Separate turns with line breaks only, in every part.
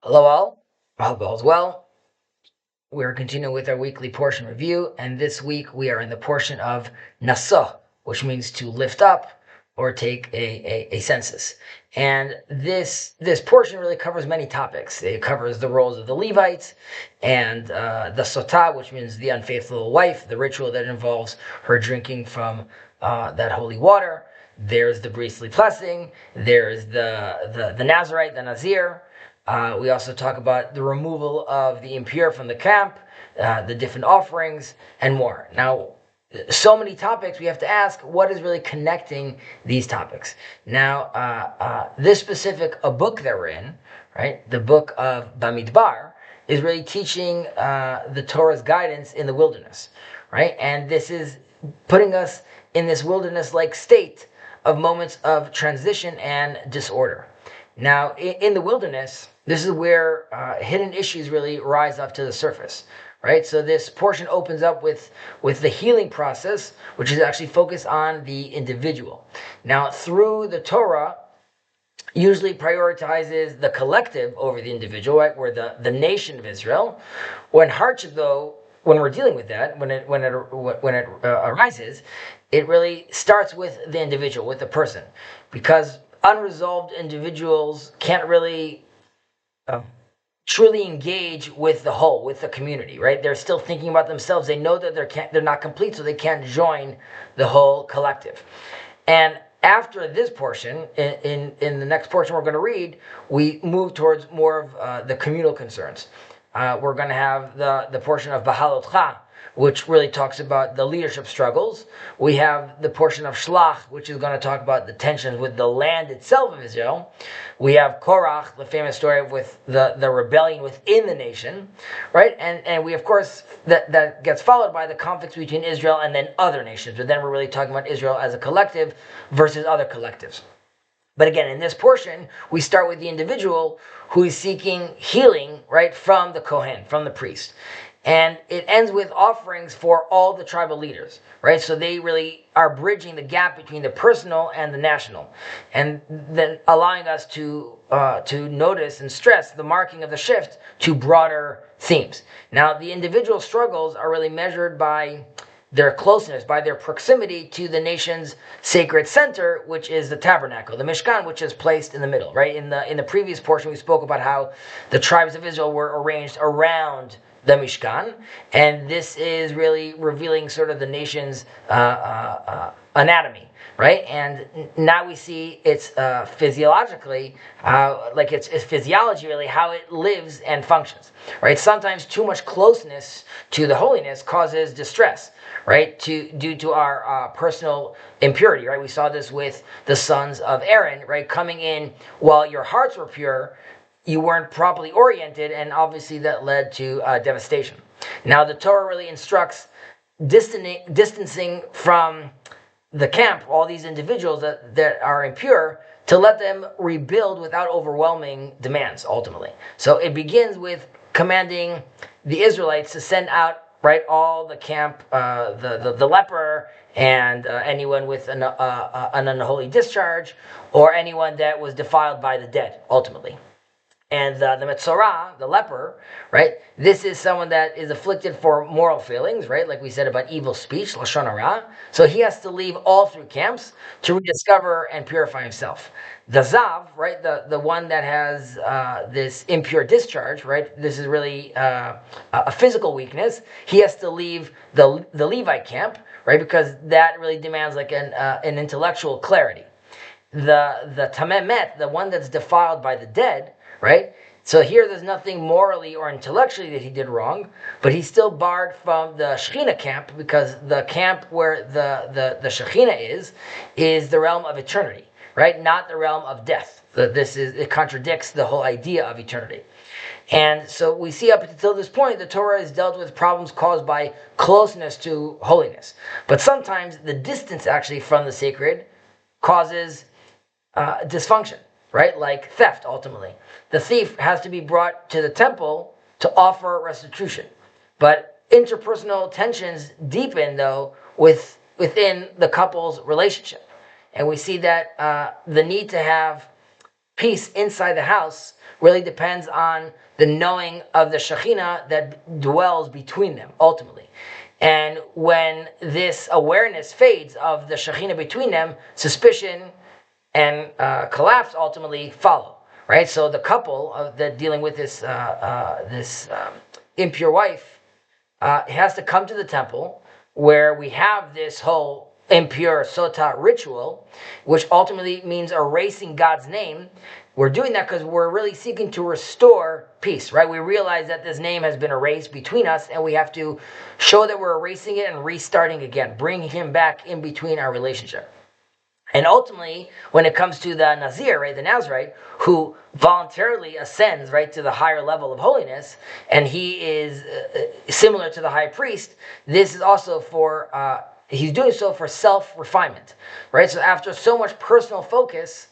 Hello all, I hope all's well. We're continuing with our weekly portion review, and this week we are in the portion of Nasso, which means to lift up or take a census. And this portion really covers many topics. It covers the roles of the Levites and the sotah, which means the unfaithful wife, the ritual that involves her drinking from that holy water. There's the priestly blessing. There's the Nazarite, the Nazir. We also talk about the removal of the impure from the camp, the different offerings, and more. Now, so many topics, we have to ask what is really connecting these topics. Now, this specific book that we're in, right, the book of Bamidbar, is really teaching the Torah's guidance in the wilderness, right? And this is putting us in this wilderness-like state of moments of transition and disorder. Now, in the wilderness, this is where hidden issues really rise up to the surface, right? So this portion opens up with the healing process, which is actually focused on the individual. Now, through the Torah, usually prioritizes the collective over the individual, right? We're the nation of Israel. When hardship, though, when we're dealing with that, when it arises, it really starts with the individual, with the person, because unresolved individuals can't really truly engage with the whole, with the community, right? They're still thinking about themselves. They know that they're not complete, so they can't join the whole collective. And after this portion, in the next portion we're going to read, we move towards more of the communal concerns. We're going to have the portion of Bahalotcha, which really talks about the leadership struggles. We have the portion of Shlach, which is going to talk about the tensions with the land itself of Israel. We have Korach, the famous story with the rebellion within the nation, right? And we, of course, that gets followed by the conflicts between Israel and then other nations. But then we're really talking about Israel as a collective versus other collectives. But again, in this portion, we start with the individual who is seeking healing, right, from the Kohen, from the priest. And it ends with offerings for all the tribal leaders, right? So they really are bridging the gap between the personal and the national, and then allowing us to notice and stress the marking of the shift to broader themes. Now, the individual struggles are really measured by their closeness, by their proximity to the nation's sacred center, which is the tabernacle, the Mishkan, which is placed in the middle, right? In the previous portion, we spoke about how the tribes of Israel were arranged around the Mishkan, and this is really revealing sort of the nation's anatomy, right? And now we see it's physiologically, like it's physiology really, how it lives and functions, right? Sometimes too much closeness to the holiness causes distress, right? Due to our personal impurity, right? We saw this with the sons of Aaron, right? Coming in while your hearts were pure, you weren't properly oriented, and obviously that led to devastation. Now, the Torah really instructs distancing from the camp all these individuals that are impure, to let them rebuild without overwhelming demands, ultimately. So it begins with commanding the Israelites to send out, right, all the camp, the leper, and anyone with an unholy discharge, or anyone that was defiled by the dead, ultimately. And the Metzorah, the leper, right? This is someone that is afflicted for moral failings, right? Like we said about evil speech, Lashon Hara. So he has to leave all through camps to rediscover and purify himself. The Zav, right? The one that has this impure discharge, right? This is really a physical weakness. He has to leave the Levite camp, right? Because that really demands like an intellectual clarity. The Tamemet, the one that's defiled by the dead, right? So here there's nothing morally or intellectually that he did wrong, but he's still barred from the Shekhinah camp, because the camp where the Shekhinah is the realm of eternity, right? Not the realm of death. It contradicts the whole idea of eternity. And so we see up until this point, the Torah has dealt with problems caused by closeness to holiness. But sometimes the distance actually from the sacred causes dysfunction, right? Like theft, ultimately. The thief has to be brought to the temple to offer restitution. But interpersonal tensions deepen, though, within the couple's relationship. And we see that the need to have peace inside the house really depends on the knowing of the Shekhinah that dwells between them, ultimately. And when this awareness fades of the Shekhinah between them, suspicion and collapse ultimately follow, right? So the couple that dealing with this impure wife has to come to the temple where we have this whole impure sota ritual, which ultimately means erasing God's name. We're doing that because we're really seeking to restore peace, right? We realize that this name has been erased between us, and we have to show that we're erasing it and restarting again, bringing him back in between our relationship. And ultimately, when it comes to the Nazir, right, the Nazirite, who voluntarily ascends, right, to the higher level of holiness, and he is similar to the high priest, this is also for, he's doing so for self-refinement, right? So after so much personal focus,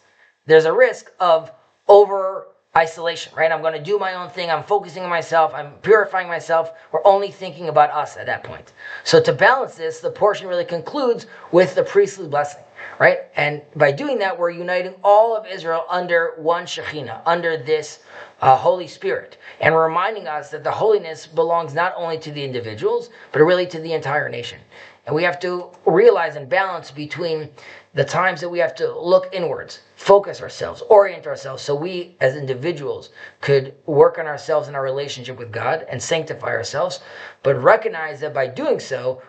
there's a risk of over-isolation, right? I'm going to do my own thing, I'm focusing on myself, I'm purifying myself, we're only thinking about us at that point. So to balance this, the portion really concludes with the priestly blessing. Right? And by doing that, we're uniting all of Israel under one Shekhinah, under this Holy Spirit. And reminding us that the holiness belongs not only to the individuals, but really to the entire nation. And we have to realize and balance between the times that we have to look inwards, focus ourselves, orient ourselves, so we as individuals could work on ourselves and our relationship with God and sanctify ourselves, but recognize that by doing so,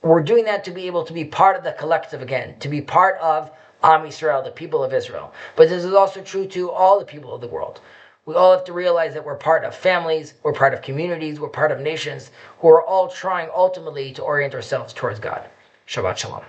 we're doing that to be able to be part of the collective again, to be part of Am Yisrael, the people of Israel. But this is also true to all the people of the world. We all have to realize that we're part of families, we're part of communities, we're part of nations who are all trying ultimately to orient ourselves towards God. Shabbat Shalom.